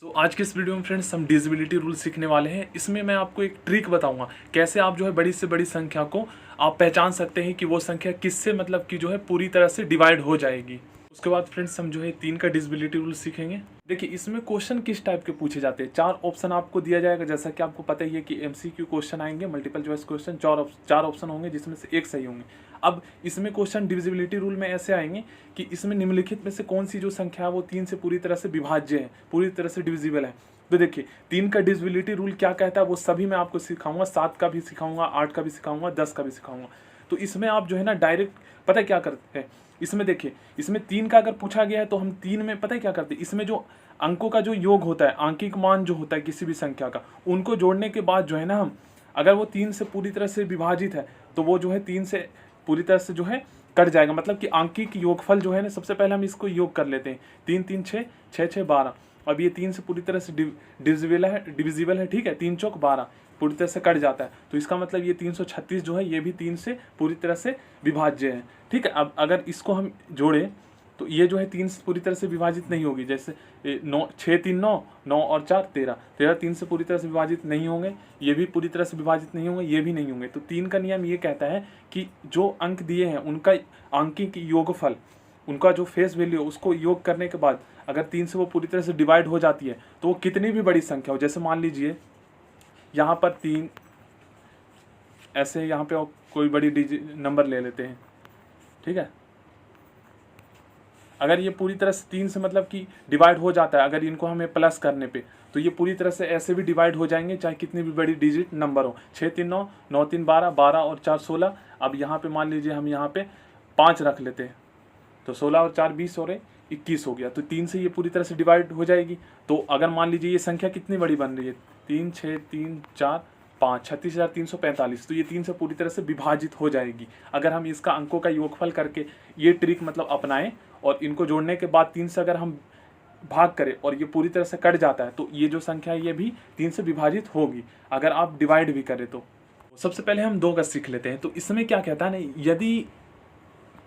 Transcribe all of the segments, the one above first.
तो आज के इस वीडियो में फ्रेंड्स हम डिविजिबिलिटी रूल सीखने वाले हैं। इसमें मैं आपको एक ट्रिक बताऊंगा कैसे आप जो है बड़ी से बड़ी संख्या को आप पहचान सकते हैं कि वो संख्या किससे मतलब कि जो है पूरी तरह से डिवाइड हो जाएगी। उसके बाद फ्रेंड्स हम जो है 3 का डिविजिबिलिटी रूल सीखेंगे। देखिए इसमें क्वेश्चन किस टाइप के पूछे जाते हैं। 4 ऑप्शन आपको दिया जाएगा, जैसा कि आपको पता ही है कि एमसीक्यू क्वेश्चन आएंगे, मल्टीपल चॉइस क्वेश्चन। 4 ऑप्शन होंगे जिसमें से एक सही होंगे। अब इसमें क्वेश्चन डिविजिबिलिटी रूल में ऐसे आएंगे कि इसमें निम्नलिखित में से कौन सी जो संख्या है वो 3 से पूरी तरह से विभाज्य है, पूरी तरह से डिविजिबल है। तो देखिए 3 का डिविजिबिलिटी रूल क्या कहता है वो सभी मैं आपको सिखाऊंगा। 7 का भी सिखाऊंगा, 8 का भी सिखाऊंगा, 10 का भी सिखाऊंगा। तो इसमें आप जो है ना डायरेक्ट पता है क्या करते हैं, इसमें देखिए इसमें 3 का अगर पूछा गया है तो हम 3 में पता है क्या करते हैं, इसमें जो अंकों का जो योग होता है, आंकिक मान जो होता है किसी भी संख्या का, उनको जोड़ने के बाद जो है ना हम अगर वो 3 से पूरी तरह से विभाजित है तो वो जो है 3 से पूरी तरह से जो है कट जाएगा। मतलब कि आंकिक योगफल जो है ना, सबसे पहले हम इसको योग कर लेते हैं। 3 3 6 6 6 12। अब ये 3 से पूरी तरह से डिविजिबल है, ठीक है। 3 चौक 12 पूरी तरह से कट जाता है, तो इसका मतलब ये 336 जो है ये भी 3 से पूरी तरह से विभाज्य है, ठीक है। अब अगर इसको हम जोड़ें तो ये जो है 3 से पूरी तरह से विभाजित नहीं होगी। जैसे 9 6 3 9 9 और 4 13 13 3 से पूरी तरह से विभाजित नहीं होंगे, ये भी पूरी तरह से विभाजित नहीं होंगे, ये भी नहीं होंगे। तो 3 का नियम ये कहता है कि जो अंक दिए हैं उनका आंकिक योगफल, उनका जो फेस वैल्यू उसको योग करने के बाद अगर 3 से वो पूरी तरह से डिवाइड हो जाती है तो वो कितनी भी बड़ी संख्या हो, जैसे मान लीजिए यहाँ पर 3 ऐसे, यहाँ पे कोई बड़ी नंबर ले लेते हैं, ठीक है। अगर ये पूरी तरह से 3 से मतलब कि डिवाइड हो जाता है, अगर इनको हमें प्लस करने पे तो ये पूरी तरह से ऐसे भी डिवाइड हो जाएंगे चाहे कितनी भी बड़ी डिजिट नंबर हो। 6 3 9 9 3 12 12 और 4 16। अब यहाँ पे मान लीजिए हम यहाँ पे 5 रख लेते हैं तो 16 और 4 20 और 21 हो गया। तो 3 से ये पूरी तरह से डिवाइड हो जाएगी। तो अगर मान लीजिए ये संख्या कितनी बड़ी बन रही है, 3 6 3 4 5 36,345, तो ये 3 से पूरी तरह से विभाजित हो जाएगी अगर हम इसका अंकों का योगफल करके ये ट्रिक मतलब अपनाएं और इनको जोड़ने के बाद 3 से अगर हम भाग करें और ये पूरी तरह से कट जाता है तो ये जो संख्या है ये भी 3 से विभाजित होगी अगर आप डिवाइड भी करें तो। सबसे पहले हम 2 का सीख लेते हैं। तो इसमें क्या कहता है ना, यदि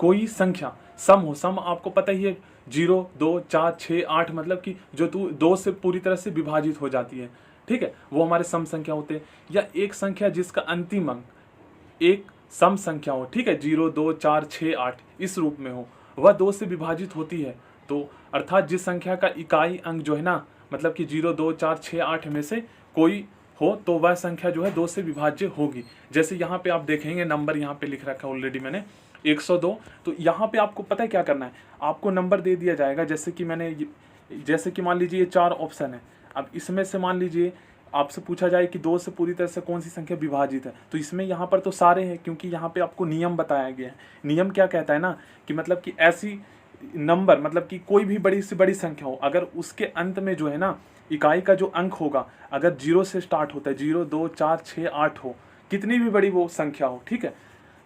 कोई संख्या सम हो, सम आपको पता ही है 0 2 4 6 8, मतलब कि जो 2 से पूरी तरह से विभाजित हो जाती है, ठीक है, वो हमारे सम संख्या होते हैं। या एक संख्या जिसका अंतिम अंक एक सम संख्या हो, ठीक है, 0 2 4 6 8 इस रूप में हो, वह 2 से विभाजित होती है। तो अर्थात जिस संख्या का इकाई अंक जो है ना, मतलब कि 0 2 4 6 8 में से कोई हो तो वह संख्या जो है 2 से विभाज्य होगी। जैसे यहाँ पे आप देखेंगे नंबर यहाँ पे लिख रखा है ऑलरेडी मैंने 102। तो यहाँ पे आपको पता है क्या करना है, आपको नंबर दे दिया जाएगा। जैसे कि मान लीजिए ये 4 ऑप्शन है। अब इसमें से मान लीजिए आपसे पूछा जाए कि 2 से पूरी तरह से कौन सी संख्या विभाजित है, तो इसमें यहाँ पर तो सारे हैं, क्योंकि यहाँ पे आपको नियम बताया गया है। नियम क्या कहता है ना कि मतलब कि ऐसी नंबर, मतलब कि कोई भी बड़ी से बड़ी संख्या हो, अगर उसके अंत में जो है ना इकाई का जो अंक होगा अगर 0 से स्टार्ट होता है, 0 2 4 6 8 हो, कितनी भी बड़ी वो संख्या हो, ठीक है।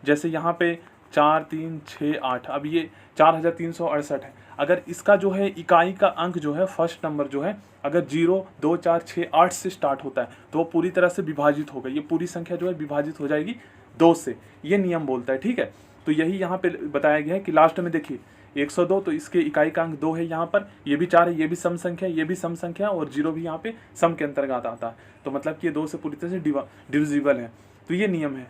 जैसे यहाँ पे 4 3 6 8, अब ये 4368 है। अगर इसका जो है इकाई का अंक जो है फर्स्ट नंबर जो है अगर 0 2 4 6 8 से स्टार्ट होता है तो वो पूरी तरह से विभाजित होगा, ये पूरी संख्या जो है विभाजित हो जाएगी 2 से, ये नियम बोलता है, ठीक है। तो यही यहाँ पे बताया गया है कि लास्ट में देखिए 102, तो इसके इकाई का अंक 2 है, यहाँ पर ये भी 4 है, ये भी सम संख्या, ये भी सम संख्या, और 0 भी यहाँ पे सम के अंतर्गत आता है। तो मतलब कि ये 2 से पूरी तरह से डिविजिबल है। तो ये नियम है,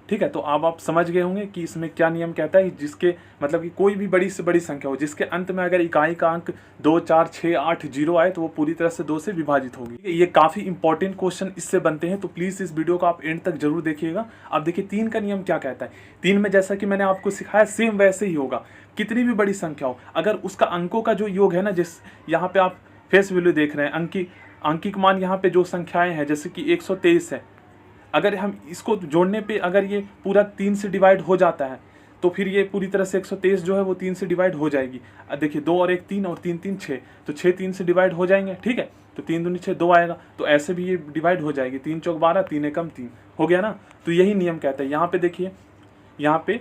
ठीक है। तो अब आप समझ गए होंगे कि इसमें क्या नियम कहता है, जिसके मतलब कि कोई भी बड़ी से बड़ी संख्या हो जिसके अंत में अगर इकाई का अंक 2 4 6 8 0 आए तो वो पूरी तरह से 2 से विभाजित होगी। ये काफ़ी इंपॉर्टेंट क्वेश्चन इससे बनते हैं, तो प्लीज़ इस वीडियो को आप एंड तक जरूर देखिएगा। अब देखिए 3 का नियम क्या कहता है। 3 में जैसा कि मैंने आपको सिखाया सेम वैसे ही होगा, कितनी भी बड़ी संख्या हो अगर उसका अंकों का जो योग है ना, जिस यहाँ पे आप फेस वैल्यू देख रहे हैं, अंकिक मान यहाँ पे जो संख्याएं हैं जैसे कि 123 है, अगर हम इसको जोड़ने पे अगर ये पूरा 3 से डिवाइड हो जाता है तो फिर ये पूरी तरह से 123 जो है वो 3 से डिवाइड हो जाएगी। देखिए 2 और 1 3 और 3 3 6, तो 6 3 से डिवाइड हो जाएंगे, ठीक है। तो 3 दूनी 6 2 आएगा, तो ऐसे भी ये डिवाइड हो जाएगी। 3 चौक 12, 3 एकम 3 हो गया ना। तो यही नियम कहता है। यहाँ पे देखिए, यहाँ पे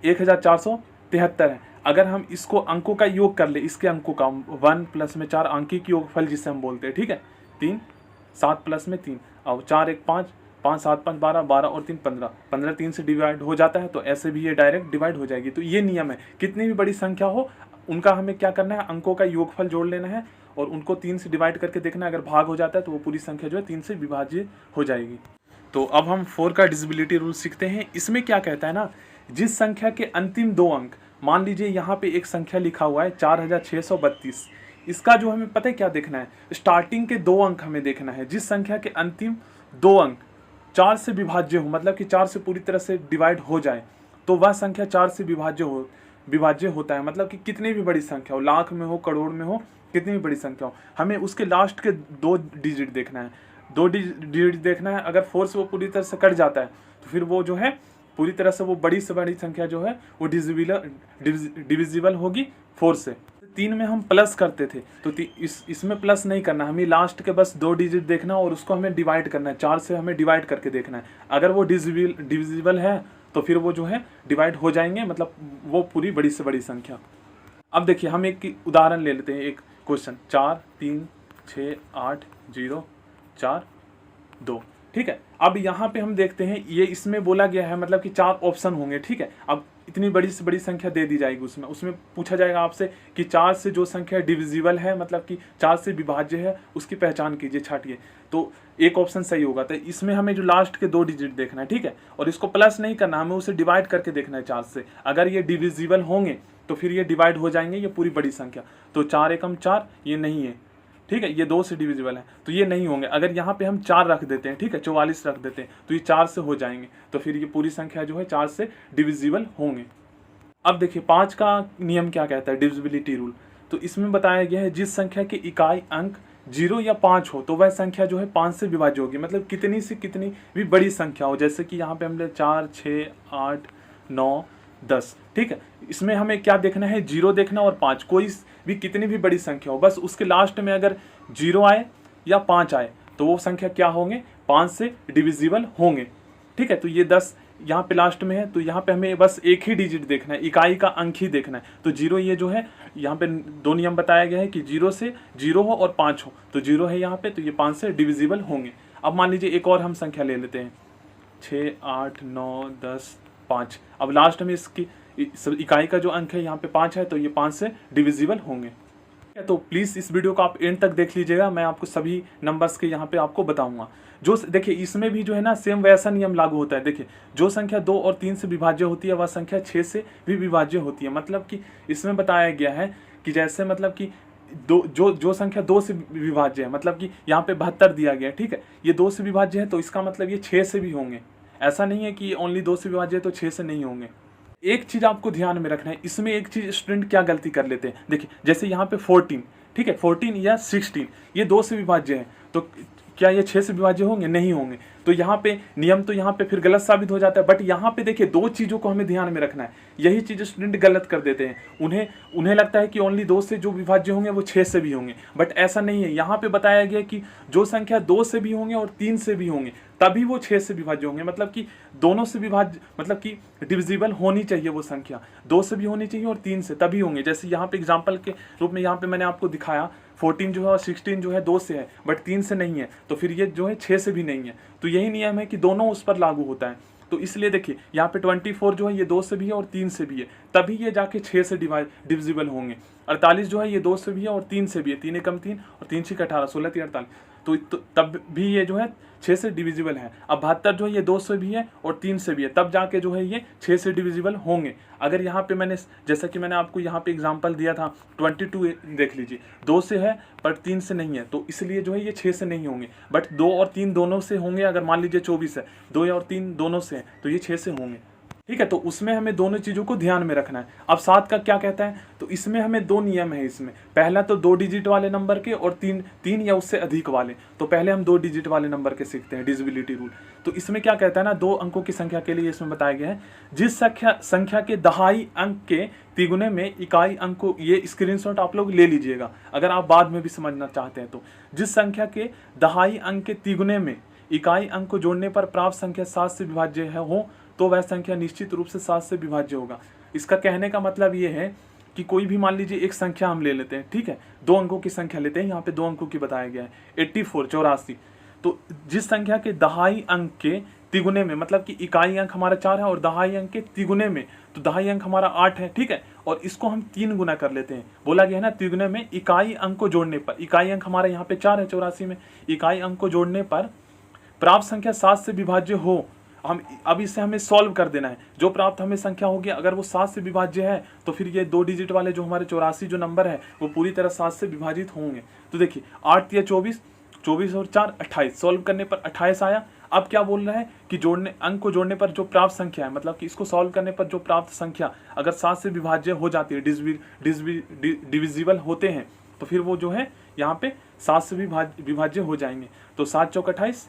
1473 है। अगर हम इसको अंकों का योग कर ले, इसके अंकों का 1 प्लस में 4 आंकिक योगफल जिसे हम बोलते हैं, ठीक है। 3 7 प्लस में 3 और 4 1 5 5 7 5 12 12 और 3 15 15 3 से डिवाइड हो जाता है, तो ऐसे भी ये डायरेक्ट डिवाइड हो जाएगी। तो ये नियम है, कितनी भी बड़ी संख्या हो उनका हमें क्या करना है, अंकों का योगफल जोड़ लेना है और उनको 3 से डिवाइड करके देखना है। अगर भाग हो जाता है तो वो पूरी संख्या जो है 3 से विभाजित हो जाएगी। तो अब हम 4 का डिविजिबिलिटी रूल सीखते हैं। इसमें क्या कहता है ना, जिस संख्या के अंतिम 2 अंक, मान लीजिए यहाँ पे एक संख्या लिखा हुआ है 4632, इसका जो हमें पता है क्या देखना है, स्टार्टिंग के 2 अंक हमें देखना है। जिस संख्या के अंतिम 2 अंक 4 से विभाज्य हो, मतलब कि 4 से पूरी तरह से डिवाइड हो जाए, तो वह संख्या 4 से विभाज्य होता है। मतलब कि कितनी भी बड़ी संख्या हो, लाख में हो, करोड़ में हो, कितनी भी बड़ी संख्या हो, हमें उसके लास्ट के 2 डिजिट देखना है। 2 डिजिट देखना है। अगर 4 से वो पूरी तरह से कट जाता है तो फिर वो जो है पूरी तरह से वो बड़ी से बड़ी संख्या जो है वो डिविजिबल होगी 4 से। 3 में हम प्लस करते थे तो इसमें प्लस नहीं करना, हमें लास्ट के बस 2 डिजिट देखना और उसको हमें डिवाइड करना है, 4 से हमें डिवाइड करके देखना है। अगर वो डिविजिबल है तो फिर वो जो है डिवाइड हो जाएंगे, मतलब वो पूरी बड़ी से बड़ी संख्या। अब देखिए हम एक उदाहरण ले लेते हैं, एक क्वेश्चन 4 3 6 8 0 4 2, ठीक है। अब यहाँ पे हम देखते हैं, ये इसमें बोला गया है मतलब कि 4 ऑप्शन होंगे, ठीक है। अब इतनी बड़ी से बड़ी संख्या दे दी जाएगी, उसमें पूछा जाएगा आपसे कि 4 से जो संख्या डिविजिबल है, मतलब कि 4 से विभाज्य है, उसकी पहचान कीजिए, छाटिए। तो एक ऑप्शन सही होगा। तो इसमें हमें जो लास्ट के 2 डिजिट देखना है, ठीक है, और इसको प्लस नहीं करना, हमें उसे डिवाइड करके देखना है 4 से। अगर ये डिविजिबल होंगे तो फिर ये डिवाइड हो जाएंगे, ये पूरी बड़ी संख्या। तो 4 एकम 4 ये नहीं है, ठीक है, ये 2 से डिविजिबल है तो ये नहीं होंगे। अगर यहाँ पे हम 4 रख देते हैं, ठीक है, 44 रख देते हैं तो ये 4 से हो जाएंगे, तो फिर ये पूरी संख्या जो है 4 से डिविजिबल होंगे। अब देखिए 5 का नियम क्या कहता है, डिविजिबिलिटी रूल। तो इसमें बताया गया है जिस संख्या के इकाई अंक 0 या 5 हो तो वह संख्या जो है 5 से विभाज्य होगी। मतलब कितनी से कितनी भी बड़ी संख्या हो, जैसे कि यहाँ पे हमने 4 6 8 9 10, ठीक है। इसमें हमें क्या देखना है, 0 देखना और 5, कोई भी कितनी भी बड़ी संख्या हो, बस उसके लास्ट में अगर 0 आए या 5 आए तो वो संख्या क्या होंगे, 5 से डिविजिबल होंगे, ठीक है। तो ये 10 यहाँ पे लास्ट में है तो यहाँ पे हमें बस एक ही डिजिट देखना है, इकाई का अंक ही देखना है। तो 0 ये जो है यहाँ पे 2 नियम बताया गया है कि 0 से 0 हो और 5 हो, तो 0 है यहाँ पे तो ये 5 से डिविजिबल होंगे। अब मान लीजिए एक और हम संख्या ले लेते हैं 6 8 9 10 5। अब लास्ट में इसकी इकाई का जो अंक है यहाँ पे 5 है तो ये 5 से डिविजिबल होंगे। तो प्लीज़ इस वीडियो को आप एंड तक देख लीजिएगा, मैं आपको सभी नंबर्स के यहाँ पे आपको बताऊंगा। जो देखिए इसमें भी जो है ना सेम वैसा नियम लागू होता है। देखिए जो संख्या 2 और 3 से विभाज्य होती है वह संख्या 6 से भी विभाज्य होती है। मतलब कि इसमें बताया गया है कि जैसे मतलब कि जो संख्या 2 से विभाज्य है, मतलब कि यहाँ पे 72 दिया गया है, ठीक है, ये 2 से विभाज्य है तो इसका मतलब ये 6 से भी होंगे। ऐसा नहीं है कि ओनली 2 से विभाज्य है तो 6 से नहीं होंगे। एक चीज आपको ध्यान में रखना है, इसमें एक चीज स्टूडेंट क्या गलती कर लेते हैं, देखिए जैसे यहाँ पे 14, ठीक है, 14 या 16 ये 2 से विभाज्य है तो क्या ये 6 से विभाज्य होंगे, नहीं होंगे। तो यहाँ पे नियम तो यहाँ पे फिर गलत साबित हो जाता है। बट यहाँ पे देखिए 2 चीज़ों को हमें ध्यान में रखना है, यही चीज़ स्टूडेंट गलत कर देते हैं। उन्हें लगता है कि ओनली 2 से जो विभाज्य होंगे वो 6 से भी होंगे, बट ऐसा नहीं है। यहाँ पे बताया गया कि जो संख्या 2 से भी होंगे और 3 से भी होंगे तभी वो 6 से विभाज्य होंगे। मतलब कि दोनों से विभाज्य, मतलब कि डिविजिबल होनी चाहिए वो संख्या, 2 से भी होनी चाहिए और 3 से तभी होंगे। जैसे यहाँ पे एग्जाम्पल के रूप में यहाँ पे मैंने आपको दिखाया 14 जो है और 16 जो है 2 से है बट 3 से नहीं है, तो फिर ये जो है 6 से भी नहीं है। तो यही नियम है कि दोनों उस पर लागू होता है। तो इसलिए देखिए यहाँ पे 24 जो है ये 2 से भी है और 3 से भी है, तभी ये जाके 6 से डिविजिबल होंगे। 48 जो है ये 2 से भी है और 3 से भी है, 3 एकम 3 और 3 6 18 16 3 48, तो तब भी ये जो है 6 से डिविजिबल है। अब 72 जो है ये 2 से भी है और 3 से भी है, तब जाके जो है ये 6 से डिविजिबल होंगे। अगर यहाँ पे मैंने जैसा कि मैंने आपको यहाँ पे एग्जांपल दिया था 22 देख लीजिए, 2 से है पर 3 से नहीं है, तो इसलिए जो है ये 6 से नहीं होंगे। बट 2 और 3 दोनों से होंगे। अगर मान लीजिए 24 है, 2 और 3 दोनों से है तो ये 6 से होंगे, ठीक है। तो उसमें हमें दोनों चीज़ों को ध्यान में रखना है। अब 7 का क्या कहता है, तो इसमें हमें 2 नियम है। इसमें पहला तो 2 डिजिट वाले नंबर के और 3 या उससे अधिक वाले। तो पहले हम 2 डिजिट वाले नंबर के सीखते हैं, डिविजिबिलिटी रूल। तो इसमें क्या कहता है ना, 2 अंकों की संख्या के लिए इसमें बताया गया है जिस संख्या के दहाई अंक के तिगुने में इकाई अंक को, ये स्क्रीनशॉट आप लोग ले लीजिएगा अगर आप बाद में भी समझना चाहते हैं तो, जिस संख्या के दहाई अंक के तिगुने में इकाई अंक को जोड़ने पर प्राप्त संख्या 7 से विभाज्य हो तो वह संख्या निश्चित रूप से 7 से विभाज्य होगा। इसका कहने का मतलब ये है कि कोई भी मान लीजिए एक संख्या हम ले लेते हैं, ठीक है, 2 अंकों की संख्या लेते हैं, यहाँ पे 2 अंकों की बताया गया है 84 84। तो जिस संख्या के दहाई अंक के तिगुने में, मतलब कि इकाई अंक हमारा 4 है और दहाई अंक के तिगुने में तो दहाई अंक हमारा 8 है, ठीक है। और इसको हम 3 गुना कर लेते हैं। बोला गया है ना त्रिगुणे में इकाई अंक को जोड़ने पर, इकाई अंक हमारा यहाँ पे 4 है 84 में, इकाई अंक को जोड़ने पर प्राप्त संख्या 7 से विभाज्य हो। हम अब इसे हमें सॉल्व कर देना है। जो प्राप्त हमें संख्या होगी अगर वो 7 से विभाज्य है तो फिर ये 2 डिजिट वाले जो हमारे 84 जो नंबर है वो पूरी तरह 7 से विभाजित होंगे। तो देखिए 8 या 24, 24 और 4 28, सॉल्व करने पर 28 आया। अब क्या बोल रहा है कि जोड़ने अंक को जोड़ने पर जो प्राप्त संख्या है, मतलब कि इसको सॉल्व करने पर जो प्राप्त संख्या अगर 7 से विभाज्य हो जाती है, डिविजिबल होते हैं, तो फिर वो जो है यहाँ पे 7 से विभाज्य हो जाएंगे। तो 7 चौक 28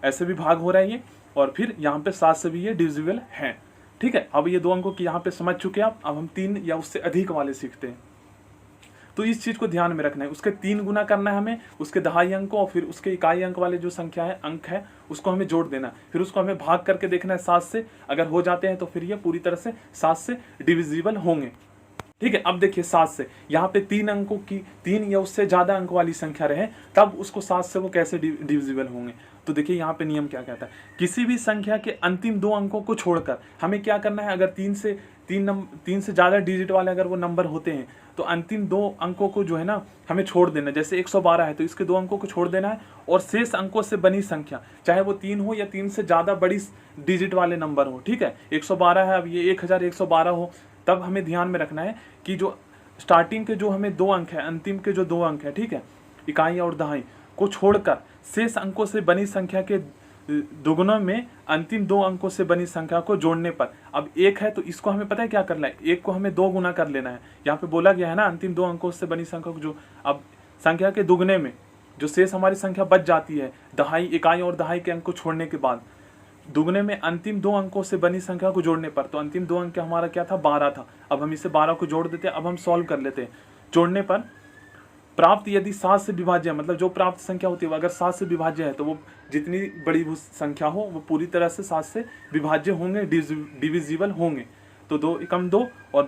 ऐसे भी भाग हो रहा है ये, और फिर यहाँ पे 7 से भी ये डिविजिबल है, ठीक है। अब ये 2 अंकों की यहाँ पे समझ चुके हैं आप। अब हम 3 या उससे अधिक वाले सीखते हैं। तो इस चीज को ध्यान में रखना है, उसके 3 गुना करना है हमें, उसके दहाई अंक को, और फिर उसके इकाई अंक वाले जो संख्या है अंक है उसको हमें जोड़ देना है। फिर उसको हमें भाग करके देखना है 7 से, अगर हो जाते हैं तो फिर ये पूरी तरह से 7 से डिविजिबल होंगे, ठीक है। अब देखिए 7 से यहाँ पे 3 अंकों की 3 या उससे ज्यादा अंक वाली संख्या रहे तब उसको 7 से वो कैसे डिविजिबल होंगे। तो देखिए यहाँ पे नियम क्या कहता है, किसी भी संख्या के अंतिम 2 अंकों को छोड़कर हमें क्या करना है, अगर 3 से ज्यादा डिजिट वाले अगर वो नंबर होते हैं तो अंतिम 2 अंकों को जो है ना हमें छोड़ देना। जैसे 112 है तो इसके 2 अंकों को छोड़ देना है, और शेष अंकों से बनी संख्या चाहे वो 3 हो या 3 से ज्यादा बड़ी डिजिट वाले नंबर हो, ठीक है। 112 है, अब ये 1112 हो, तब हमें ध्यान में रखना है कि जो स्टार्टिंग के जो हमें 2 अंक है, अंतिम के जो 2 अंक है, ठीक है, इकाई और दहाई को छोड़कर शेष अंकों से बनी संख्या के दुगुनों में अंतिम 2 अंकों से बनी संख्या को जोड़ने पर, अब 1 है तो इसको हमें पता है क्या करना है, 1 को हमें 2 गुना कर लेना है। यहाँ पे बोला गया है ना अंतिम 2 अंकों से बनी संख्या को जो, अब संख्या के दुगने में जो शेष हमारी संख्या बच जाती है दहाई, इकाई और दहाई के अंक को छोड़ने के बाद, दुगने में अंतिम 2 अंकों से बनी संख्या को जोड़ने पर, तो अंतिम 2 अंक हमारा क्या था 12 था। अब हम इसे 12 को जोड़ देते हैं। अब हम सॉल्व कर लेते हैं। जोड़ने पर प्राप्त यदि 7 से विभाज्य है, मतलब जो प्राप्त संख्या होती है वो अगर 7 से विभाज्य है तो वो जितनी बड़ी संख्या हो वो पूरी तरह से 7 से विभाज्य होंगे, डिविजिबल होंगे। तो 2 एकम 2 और